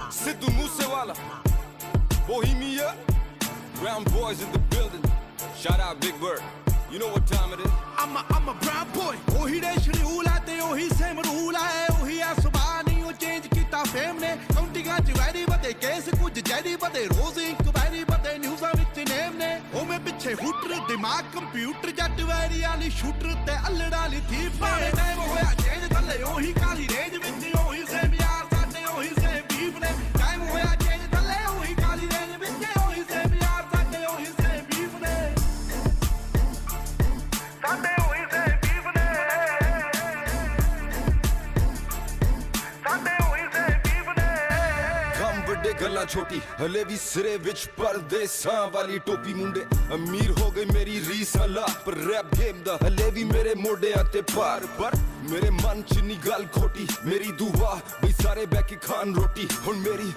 Sidhu Moosewala, Bohemia, Brown boys in the building. Shout out Big Bird. You know what time it is? I'm a brown boy. ਉਹੀ ਦੇ schedule ਆ ਤੇ ਉਹੀ same rule ਆ ਉਹੀ ਆ ਸੁਭਾਅ ਨਹੀਂ ਉਹ ਚੇਂਜ ਕੀਤਾ ਫੇਮ ਨੇ ਕਾਉਂਟਿੰਗਾਂ ਚ ਵੈਰੀ ਵਧੇ ਕੇਸ ਕੁਝ ਜੈਰੀ ਵਧੇ ਰੋਜ਼ ਇਨਕੁਆਇਰੀ ਵਧੇ ਨਿਊਜ਼ਾਂ ਵਿੱਚ ਨੇਮ ਨੇ ਉਹ ਮੈਂ ਪਿੱਛੇ ਹੂਟਰ ਦਿਮਾਗ ਕੰਪਿਊਟਰ ਜੱਟ ਵੈਰੀ ਵਾਲੀ ਸ਼ੂਟਰ ਤੇ ਅਲੜਾ ਲਈ ਥੀਪ ਨੇ ਟਾਈਮ ਹੋਇਆ ਚੇਂਜ ਥੱਲੇ ਉਹੀ ਕਾਲੀ ਰੇਂਜ ਵਿੱਚ ਉਹੀ ਸੇਮ ਯਾਰ ਸਾਡੇ ਉਹੀ ਸੇਮ ਬੀਫ ਨੇ ਟਾਈਮ ਹੋਇਆ ਚੇਂਜ ਥੱਲੇ ਉਹੀ ਕਾਲੀ ਰੇਂਜ ਵਿੱਚ ਉਹੀ ਸੇਮ ਯਾਰ ਸਾਡੇ ਉਹੀ ਸੇਮ ਬੀਫ ਨੇ ਸਾਡੇ ਉਹੀ ਸੇਮ ਬੀਫ ਨੇ ਸਾਡੇ ਉਹੀ ਸੇਮ ਬੀਫ ਨੇ ਕੰਮ ਵੱਡੇ ਗੱਲਾਂ ਛੋਟੀ ਹਲੇ ਵੀ ਸਿਰੇ ਵਿੱਚ ਪਰਦੇਸਾਂ ਵਾਲੀ ਟੋਪੀ ਮੁੰਡੇ ਅਮੀਰ ਹੋ ਗਈ ਮੇਰੀ ਰੀਸ ਅਲਾ ਪਰ ਰੈਪ ਗੇਮ ਦਾ ਹਲੇ ਵੀ ਮੇਰੇ ਮੋਢਿਆਂ ਤੇ ਭਾਰ ਪਰ ਮੇਰੇ ਮਨ ਚ ਨੀ ਗੱਲ ਖੋਟੀ ਮੇਰੀ ਦੁਆ ਵੀ ਸਾਰੇ ਬਹਿ ਕੇ ਖਾਣ ਰੋਟੀ ਹੁਣ ਮੇਰੀ